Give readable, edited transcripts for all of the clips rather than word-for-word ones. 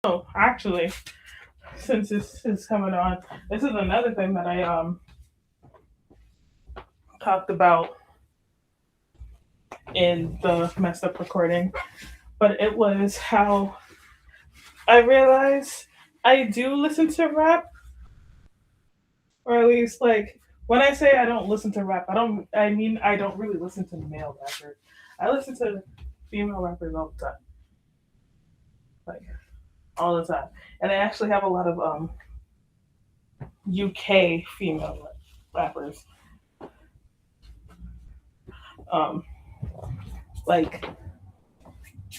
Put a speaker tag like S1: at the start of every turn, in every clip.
S1: Oh, actually, since this is coming on, this is another thing that I talked about in the messed up recording, but it was how I realized I do listen to rap, or at least like when I say I don't listen to rap, I mean I don't really listen to male rappers. I listen to female rappers all the time, like all the time, and I actually have a lot of UK female rappers, um, like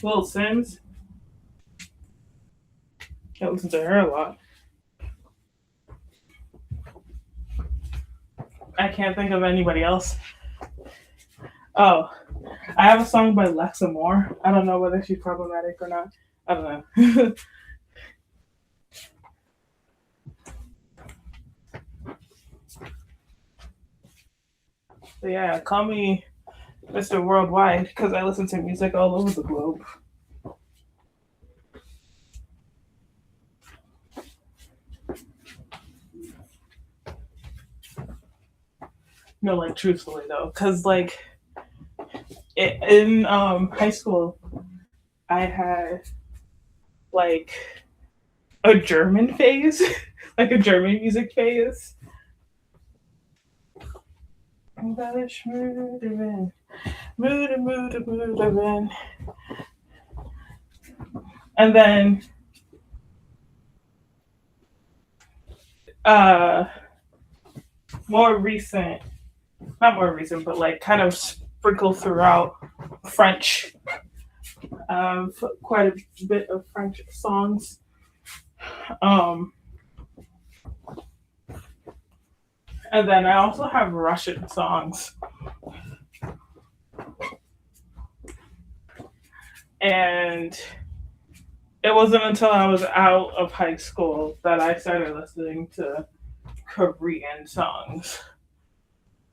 S1: Lil Sims. I listen to her a lot. I can't think of anybody else. Oh, I have a song by Lexa Moore. I don't know whether she's problematic or not. I don't know. But yeah, call me Mr. Worldwide because I listen to music all over the globe. No, like truthfully though, because like in high school, I had like a German phase, like a German music phase. Embellish mood event. Mood event. And then uh more recent, not more recent, but like kind of sprinkled throughout French, quite a bit of French songs. Um, and then I also have Russian songs. And it wasn't until I was out of high school that I started listening to Korean songs,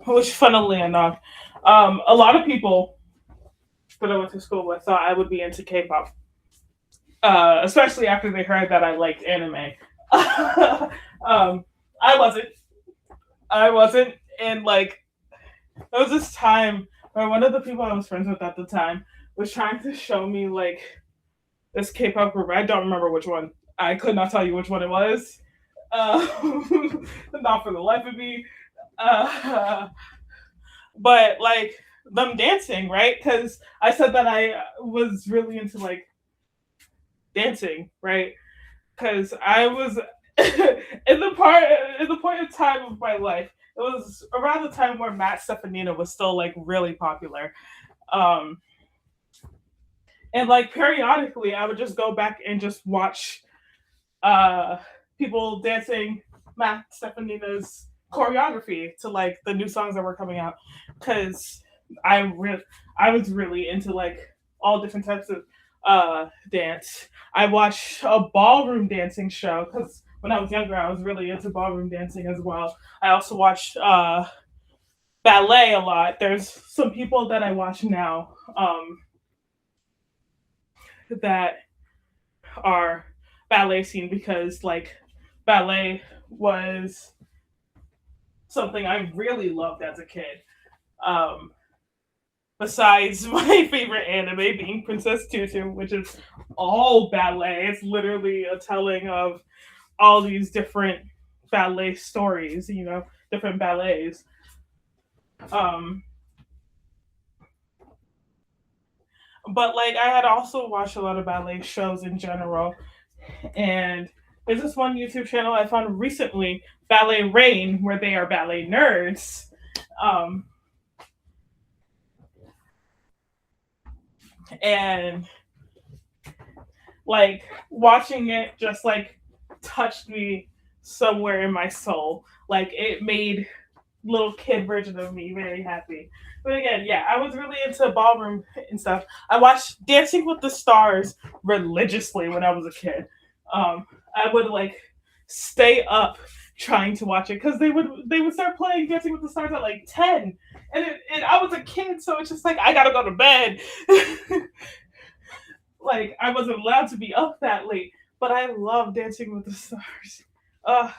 S1: which, funnily enough, a lot of people that I went to school with thought I would be into K-pop, especially after they heard that I liked anime. I wasn't. I wasn't. And like, there was this time where one of the people I was friends with at the time was trying to show me like this K-pop group. I don't remember which one. I could not tell you which one it was. Not for the life of me. Uh, but like them dancing, right? Because I said that I was really into like dancing, right? Because I was in the point of time of my life. It was around the time where Matt Stefanino was still like really popular. Um, and like periodically, I would just go back and just watch uh, people dancing Matt Stefanino's choreography to like the new songs that were coming out because I was really into like all different types of dance. I watched a ballroom dancing show because when I was younger, I was really into ballroom dancing as well. I also watched ballet a lot. There's some people that I watch now that are ballet scene because like ballet was something I really loved as a kid. Um, Besides my favorite anime being Princess Tutu, which is all ballet. It's literally a telling of all these different ballet stories, different ballets. Um, but like I had also watched a lot of ballet shows in general, and there's this one YouTube channel I found recently, Ballet Rain, where they are ballet nerds. Um, and like watching it just like touched me somewhere in my soul. Like it made little kid version of me very happy. But again, yeah, I was really into ballroom and stuff. I watched Dancing with the Stars religiously when I was a kid. I would like stay up trying to watch it because they would start playing Dancing with the Stars at like 10, and I was a kid, so it's just like I gotta go to bed. Like I wasn't allowed to be up that late. but I love Dancing with the Stars. Uh,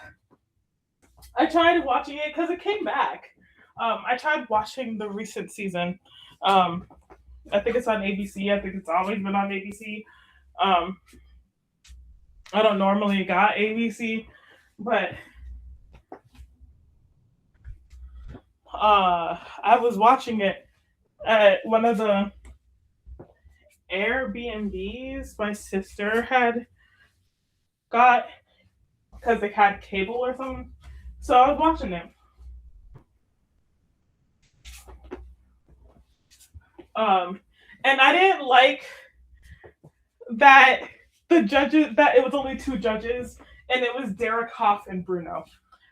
S1: I tried watching it because it came back. I tried watching the recent season. Um, I think it's on ABC. I think it's always been on ABC. Um, I don't normally got ABC, but I was watching it at one of the Airbnbs my sister had got because they had cable or something. So I was watching it. Um, and I didn't like that the judges that it was only two judges and it was Derek Hoff and Bruno.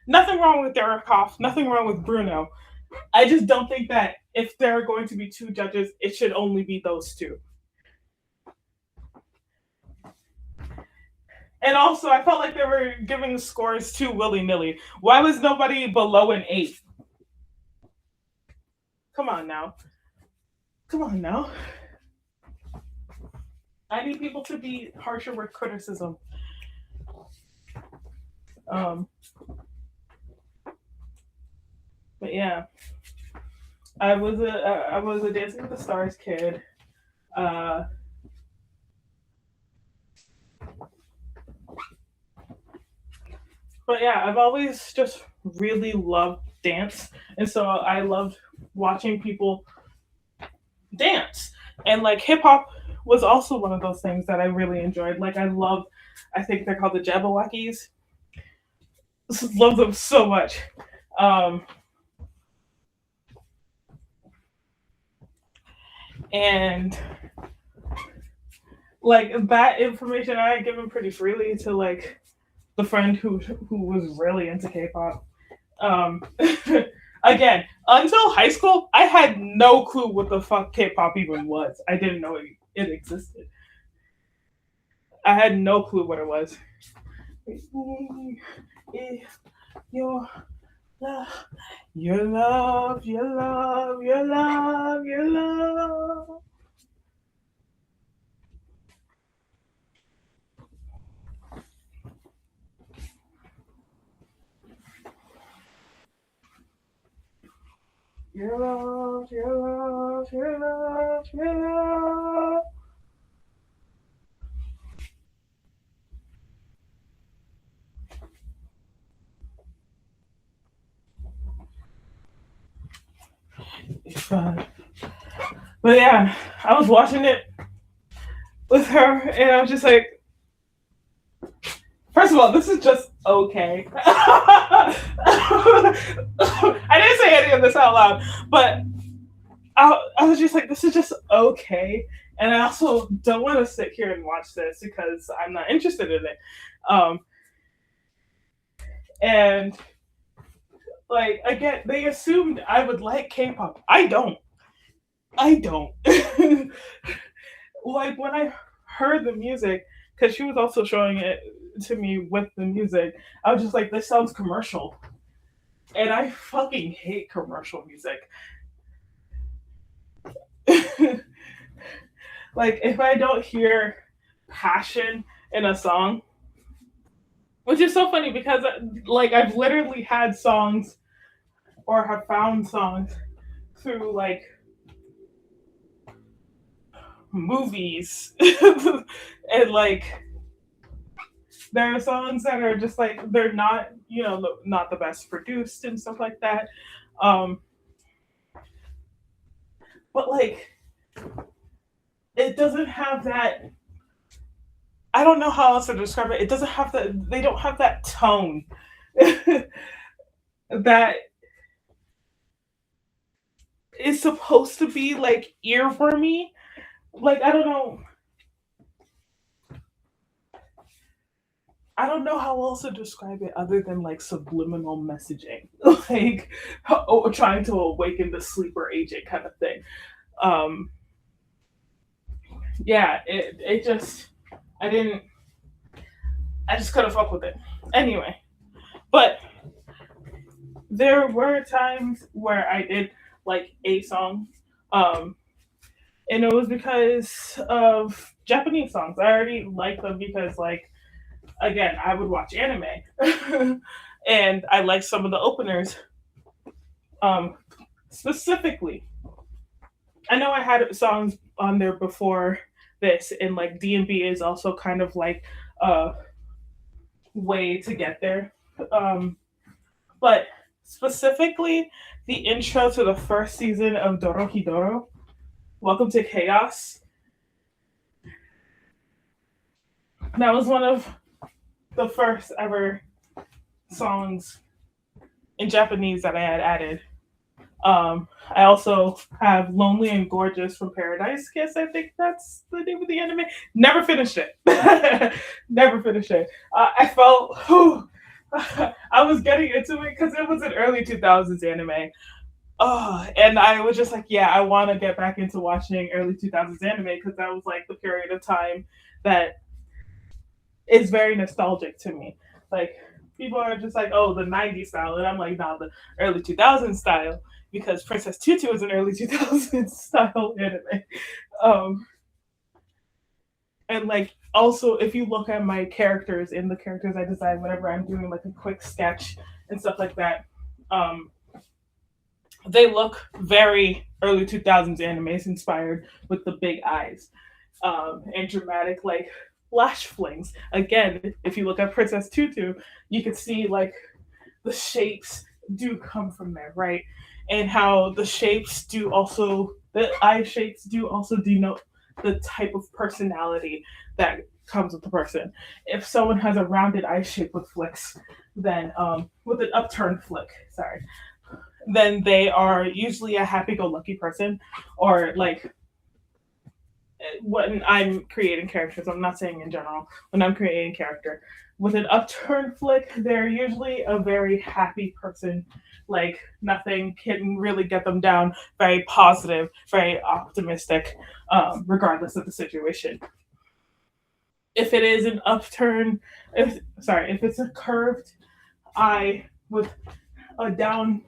S1: Nothing wrong with Derek Hoff, nothing wrong with Bruno. I just don't think that if there are going to be two judges, it should only be those two. And also, I felt like they were giving scores too willy nilly. Why was nobody below an 8? Come on now. Come on now. I need people to be harsher with criticism. Um, but yeah, I was a Dancing with the Stars kid. Uh, but yeah, I've always just really loved dance, and so I loved watching people dance. And like hip hop was also one of those things that I really enjoyed. Like I love, I think they're called the Jabberwockies. Love them so much. Um, and like that information I had given pretty freely to like the friend who was really into K-pop. Um, again, until high school, I had no clue what the fuck K-pop even was. I didn't know it existed. I had no clue what it was. Your love, your love, your love, your love, your love. Your love, your love, your love, your love. But, but yeah, I was watching it with her, and I was just like, first of all, this is just okay. I didn't say any of this out loud, but I was just like, this is just okay. And I also don't want to sit here and watch this because I'm not interested in it. Um, and like again, they assumed I would like K-pop. I don't. I don't. Like when I heard the music, because she was also showing it to me with the music, I was just like, this sounds commercial. And I fucking hate commercial music. Like if I don't hear passion in a song, which is so funny because like I've literally had songs or have found songs through like movies and like there are songs that are just like they're not not the best produced and stuff like that um but like it doesn't have that. I don't know how else to describe it. It doesn't have that. They don't have that tone that is supposed to be like earwormy. Like I don't know how else to describe it other than like subliminal messaging, like trying to awaken the sleeper agent kind of thing. Um, yeah, it just I didn't I just couldn't fuck with it. Anyway, but there were times where I did like a song, um, and it was because of Japanese songs. I already liked them because like again, I would watch anime. And I like some of the openers. Um, Specifically, I know I had songs on there before this, and like D&B is also kind of like a way to get there. Um, but specifically, the intro to the first season of Dorohedoro, Welcome to Chaos, that was one of the first ever songs in Japanese that I had added. I also have Lonely and Gorgeous from Paradise Kiss. I think that's the name of the anime. Never finished it. Never finished it. I felt I was getting into it because it was an early 2000s anime. Oh, and I was just like, yeah, I want to get back into watching early 2000s anime because that was like the period of time that is very nostalgic to me. Like, people are just like, oh, the 90s style. And I'm like, nah, the early 2000s style because Princess Tutu is an early 2000s style anime. Um, and like, also, if you look at my characters and the characters I design whenever I'm doing like a quick sketch and stuff like that, um, they look very early 2000s animes inspired with the big eyes and dramatic like lash flings. Again, if you look at Princess Tutu, you can see like the shapes do come from there, right? And how the shapes do also, the eye shapes do also denote the type of personality that comes with the person. If someone has a rounded eye shape with flicks, then with an upturned flick, sorry, then they are usually a happy-go-lucky person, or like when I'm creating characters, I'm not saying in general, when I'm creating character, with an upturned flick, they're usually a very happy person. Like nothing can really get them down. Very positive, very optimistic, regardless of the situation. If it is an upturn, if it's a curved eye with a down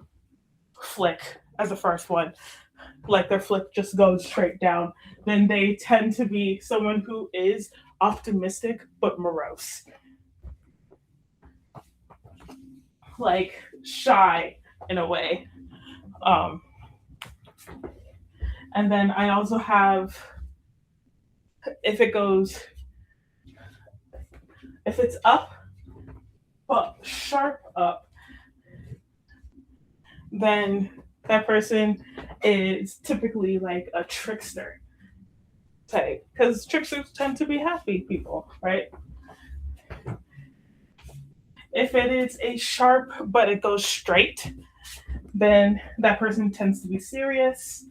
S1: flick as the first one, like their flick just goes straight down, then they tend to be someone who is optimistic but morose, like shy in a way. Um, and then I also have, if it goes, if it's up but sharp up, then that person is typically like a trickster type because tricksters tend to be happy people, right? If it is a sharp but it goes straight, then that person tends to be serious.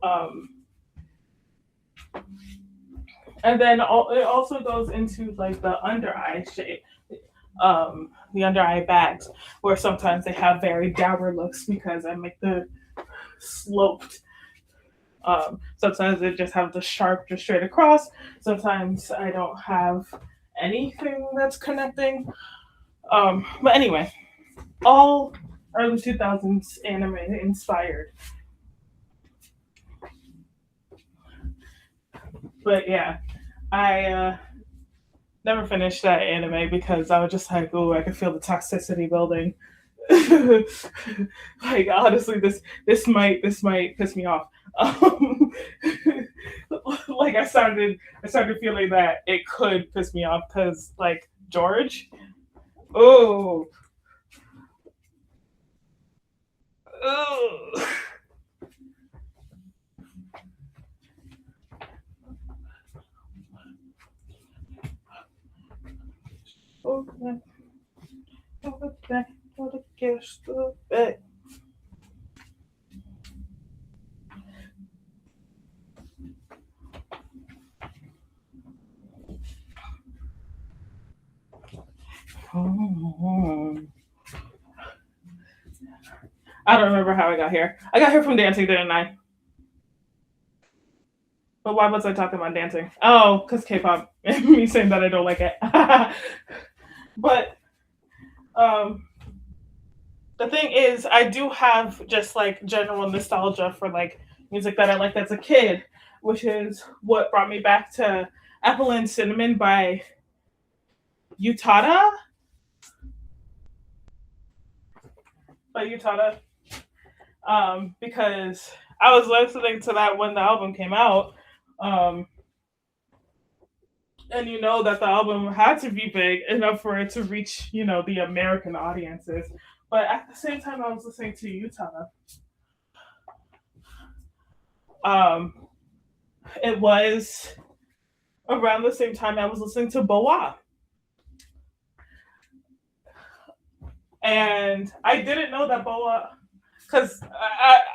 S1: Um, and then it also goes into like the under eye shape, the under eye bags, where sometimes they have very dour looks because I make the sloped. Sometimes they just have the sharp just straight across. Sometimes I don't have anything that's connecting. But anyway, all early 2000s anime inspired. But yeah, I never finished that anime because I was just like, oh, I could feel the toxicity building. Like honestly, this might piss me off. Um, like I started feeling that it could piss me off because like George, oh, oh. Okay. Okay. Okay. I don't remember how I got here. I got here from dancing, didn't I? But why was I talking about dancing? Oh, because K-pop. Me saying that I don't like it. But um, the thing is, I do have just like general nostalgia for like music that I liked as a kid, which is what brought me back to Apple and Cinnamon by Utada by Utada. Because I was listening to that when the album came out. Um, and you know that the album had to be big enough for it to reach, the American audiences. But at the same time, I was listening to Utada. Um, it was around the same time I was listening to Boa. And I didn't know that Boa, because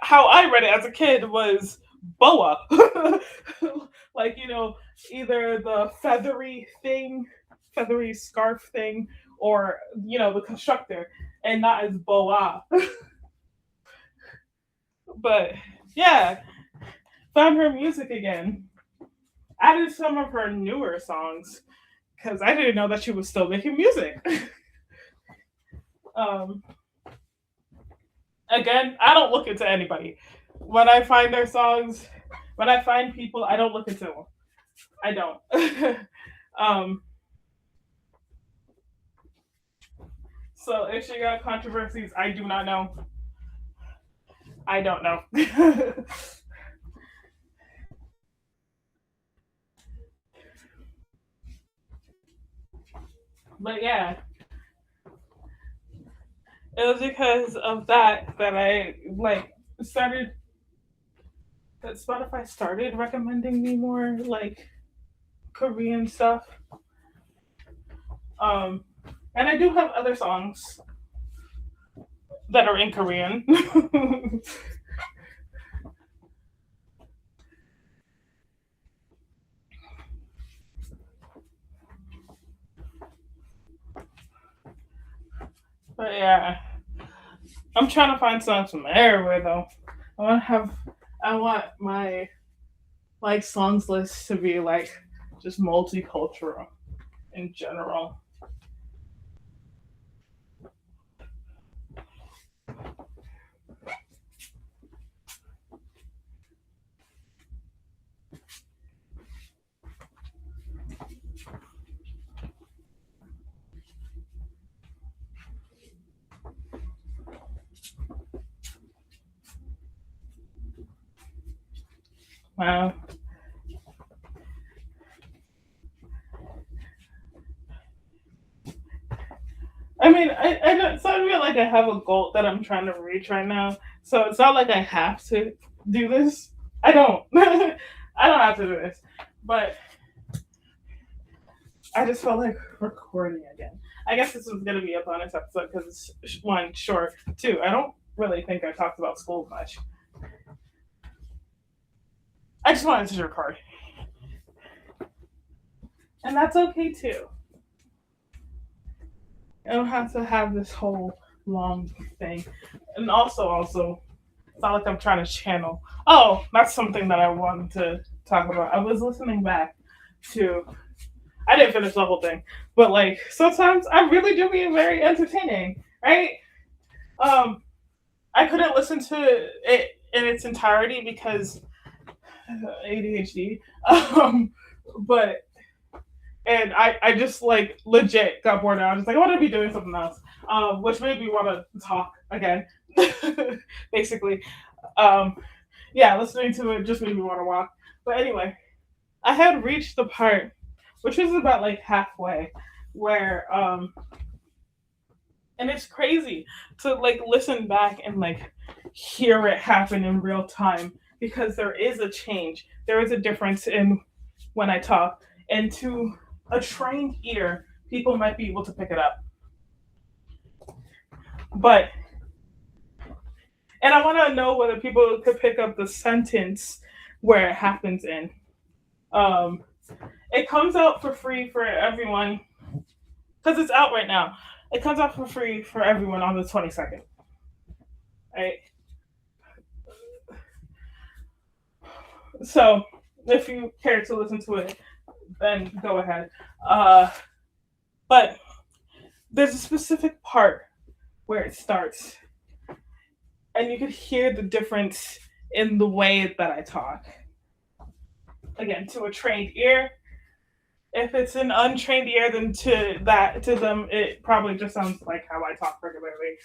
S1: how I read it as a kid was Boa. Like, either the feathery scarf thing, or, the constructor, and not as Boa. But yeah, found her music again. Added some of her newer songs because I didn't know that she was still making music. um, Again, I don't look into anybody. When I find their songs, when I find people, I don't look into them. I don't. um, so if she got controversies, I do not know. I don't know. But yeah, it was because of that I started that Spotify started recommending me more like Korean stuff. Um, and I do have other songs that are in Korean. But yeah, I'm trying to find songs from everywhere though. I want my songs list to be like just multicultural in general. Wow. I mean, I don't. It's not really like I have a goal that I'm trying to reach right now. So it's not like I have to do this. I don't. I don't have to do this. But I just felt like recording again. I guess this was gonna be a bonus episode because it's one short. Two, I don't really think I talked about school much. I just wanted to record, and that's okay too. I don't have to have this whole long thing. And also, it's not like I'm trying to channel. Oh, that's something that I wanted to talk about. I was listening back to. I didn't finish the whole thing, but like sometimes I really do be very entertaining, right? Um, I couldn't listen to it in its entirety because ADHD. But I just like legit got bored out. I was like, I want to be doing something else, which made me want to talk again. Basically, yeah, listening to it just made me want to walk. But anyway, I had reached the part, which was about like halfway, where and it's crazy to like listen back and like hear it happen in real time because there is a change. There is a difference in when I talk, and to a trained ear, people might be able to pick it up. But and I want to know whether people could pick up the sentence where it happens in. Um, it comes out for free for everyone because it's out right now. It comes out for free for everyone on the 22nd. Right? So if you care to listen to it, then go ahead. But there's a specific part where it starts, and you could hear the difference in the way that I talk. Again, to a trained ear, if it's an untrained ear, then to them it probably just sounds like how I talk regularly.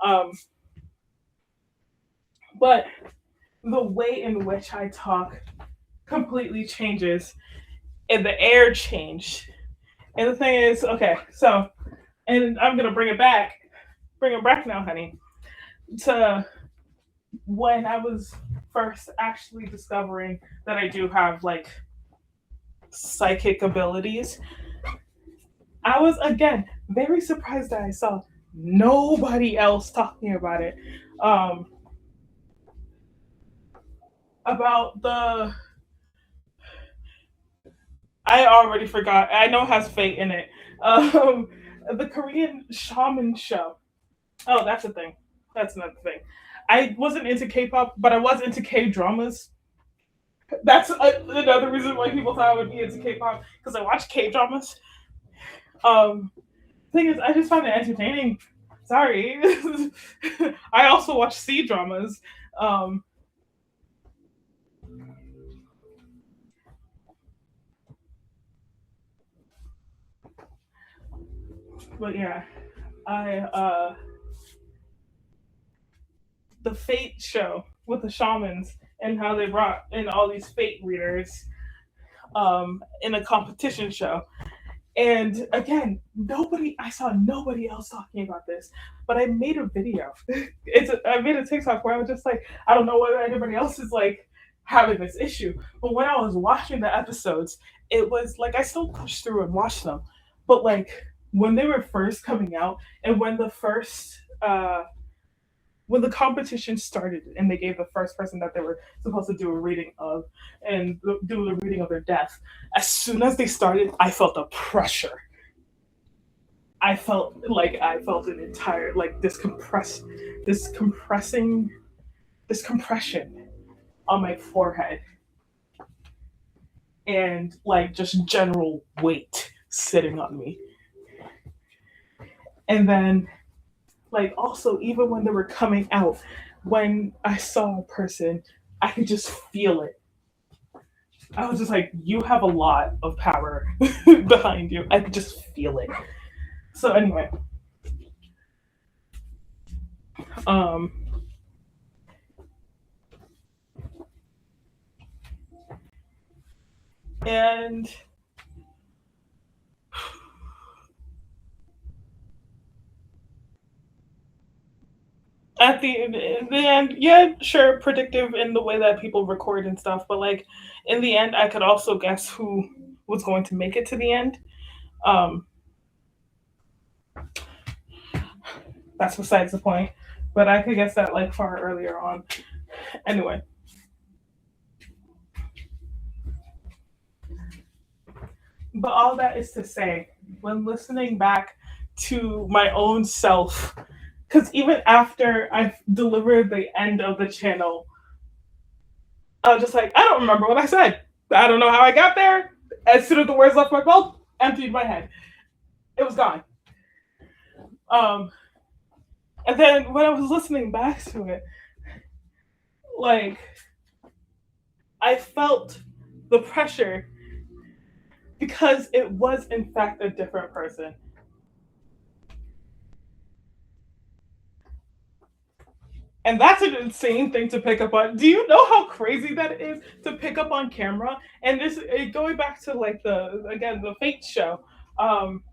S1: Um, but the way in which I talk completely changes, and the air changed. And the thing is, okay, so and I'm gonna bring it back now, honey, to when I was first actually discovering that I do have like psychic abilities. I was again very surprised that I saw nobody else talking about it. Um, about the I already forgot. I know it has fate in it. Um, the Korean shaman show. Oh, that's a thing. That's another thing. I wasn't into K-pop, but I was into K-dramas. That's another reason why people thought I would be into K-pop because I watch K-dramas. Um, thing is, I just find it entertaining. Sorry. I also watch C dramas. Um, but yeah, I the Fate show with the shamans and how they brought in all these Fate readers in a competition show. And again, I saw nobody else talking about this, but I made a video. I made a TikTok where I was just like, I don't know whether anybody else is like having this issue. But when I was watching the episodes, it was like I still pushed through and watched them. But like when they were first coming out and when the competition started and they gave the first person that they were supposed to do a reading of and do the reading of their death, as soon as they started, I felt a pressure. I felt an entire like this compressing, this compression on my forehead and like just general weight sitting on me. And then like also even when they were coming out, when I saw a person, I could just feel it. I was just like, you have a lot of power behind you. I could just feel it. So anyway, um, and at the end, yeah, sure, predictive in the way that people record and stuff, but like in the end, I could also guess who was going to make it to the end. Um, that's besides the point. But I could guess that like far earlier on. Anyway, but all that is to say, when listening back to my own self, because even after I've delivered the end of the channel, I was just like, I don't remember what I said. I don't know how I got there. As soon as the words left my mouth, emptied my head. It was gone. Um, and then when I was listening back to it, like I felt the pressure because it was in fact a different person. And that's an insane thing to pick up on. Do you know how crazy that is to pick up on camera? And going back to like the Fate show, um,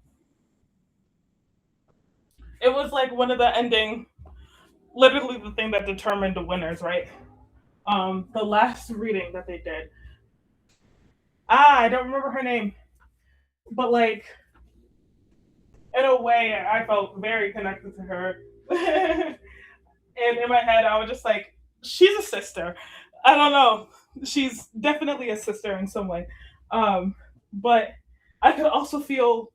S1: it was like one of the ending, literally the thing that determined the winners, right? The last reading that they did. I don't remember her name, but like in a way, I felt very connected to her. And in my head, I was just like, she's a sister. I don't know. She's definitely a sister in some way. But I could also feel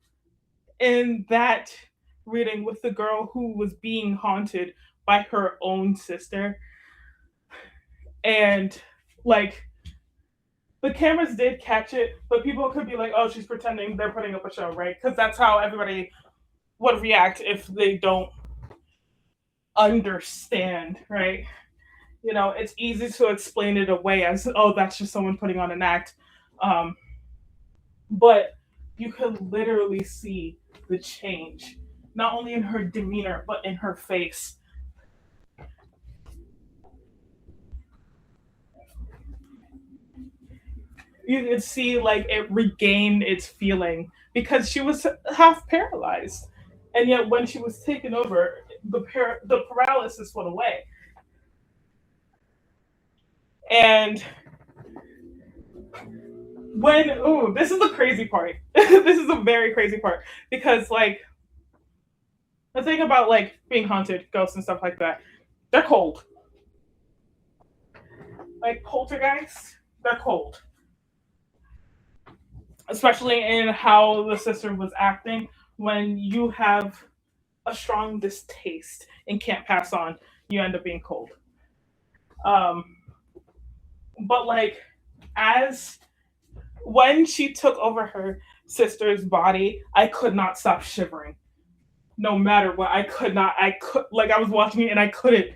S1: in that reading with the girl who was being haunted by her own sister. And like the cameras did catch it, but people could be like, oh, she's pretending they're putting up a show, right? Because that's how everybody would react if they don't understand, right? You know, it's easy to explain it away as, oh, that's just someone putting on an act. Um, but you could literally see the change, not only in her demeanor, but in her face. You could see like it regained its feeling because she was half paralyzed. And yet when she was taken over, the paralysis went away. And when oh, this is the crazy part. This is a very crazy part because like the thing about like being haunted, ghosts and stuff like that, they're cold. Like poltergeists, they're cold. Especially in how the sister was acting when you have a strong distaste and can't pass on, you end up being cold. Um, but like as when she took over her sister's body, I could not stop shivering. No matter what, I could like I was watching it and I could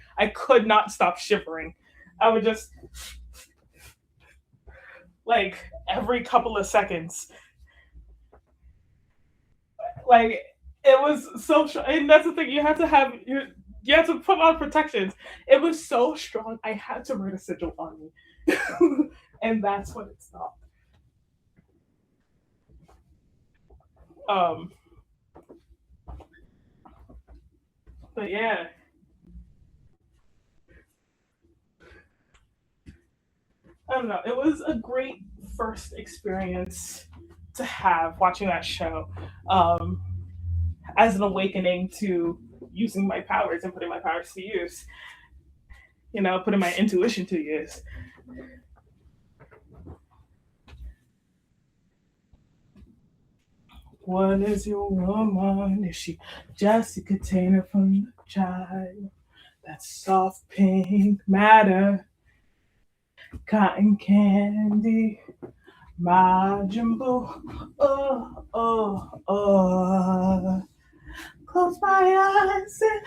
S1: not stop shivering. I would just like every couple of seconds. Like it was so and that's the thing, you have to put on protections. It was so strong. I had to write a sigil on me, and that's when it stopped. Um, but yeah, I don't know. It was a great first experience to have watching that show, um, as an awakening to using my powers and putting my powers to use. You know, putting my intuition to use. What is your woman? Is she just a container from the child? That soft pink matter, cotton candy, Majin Buu. Oh, oh, oh. Close my eyes and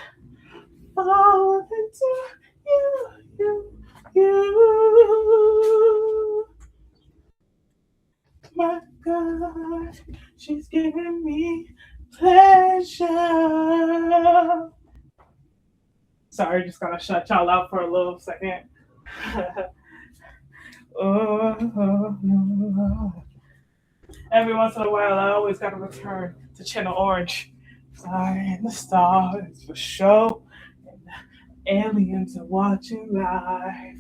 S1: fall into you, you. My God, she's giving me pleasure. Sorry, just gotta shut y'all out for a little second. Oh, every once in a while, I always gotta return to Channel Orange. Fire in the stars for show. Aliens are watching live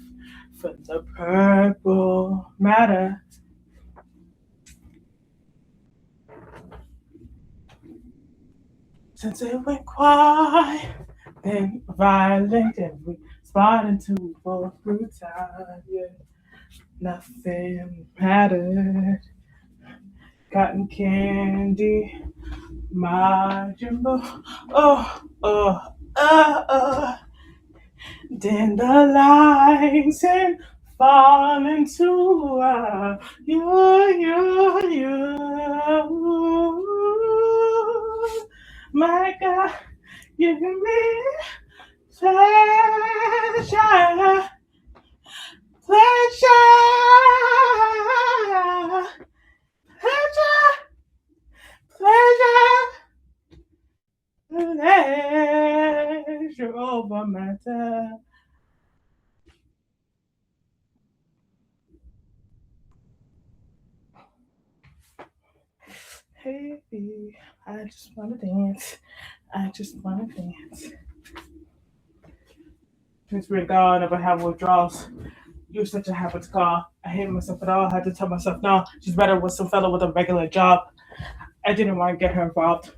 S1: for the purple matter. Since it went quiet, then violent, and we spot into we both grew tired. Yeah. Nothing mattered. Cotton candy, Majin Buu. Oh, oh, dandelions and fall into you. My God, giving me pleasure, pleasure, pleasure, pleasure, pleasure over matter. Hey, I just want to dance. I just want to dance. Since we're gone, if I have withdrawals, you're such a habit to call. I hate myself at all. I had to tell myself, no, she's better with some fellow with a regular job. I didn't want to get her involved.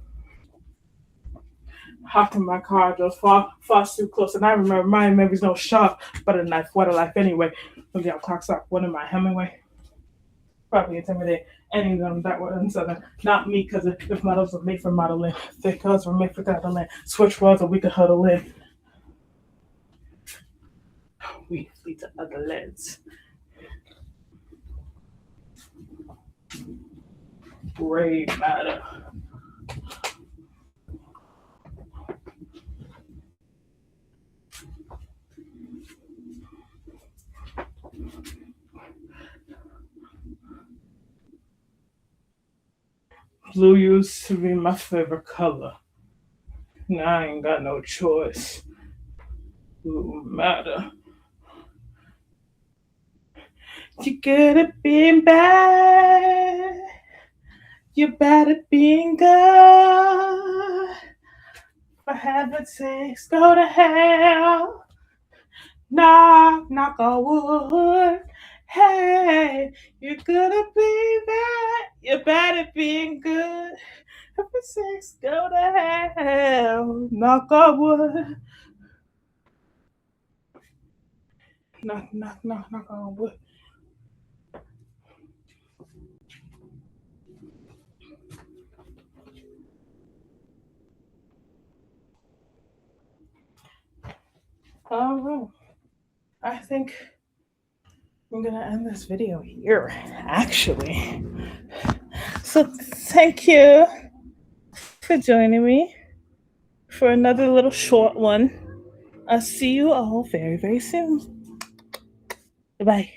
S1: Hopped in my car, drove far too close, and I remember my memories no sharp, but a knife, what a life anyway. From the clock stop, one of my Hemingway. Probably intimidate any of them that were in Southern. Not me, because if models were made for modeling, thick cars were made for cuddling. Switch worlds, or we could huddle in. We flee to other lands. Gray matter. blue used to be my favorite color. Now I ain't got no choice. Blue matter. You good at being bad. You bad at being good. For heaven's sakes, go to hell. Knock, knock on wood. Hey, you're good at being bad. You're bad at being good. Heaven's sakes, go to hell. Knock on wood. Knock, knock, knock, knock on wood. All right. I think I'm gonna end this video here, actually. So thank you for joining me for another little short one. I'll see you all very, very soon. Bye.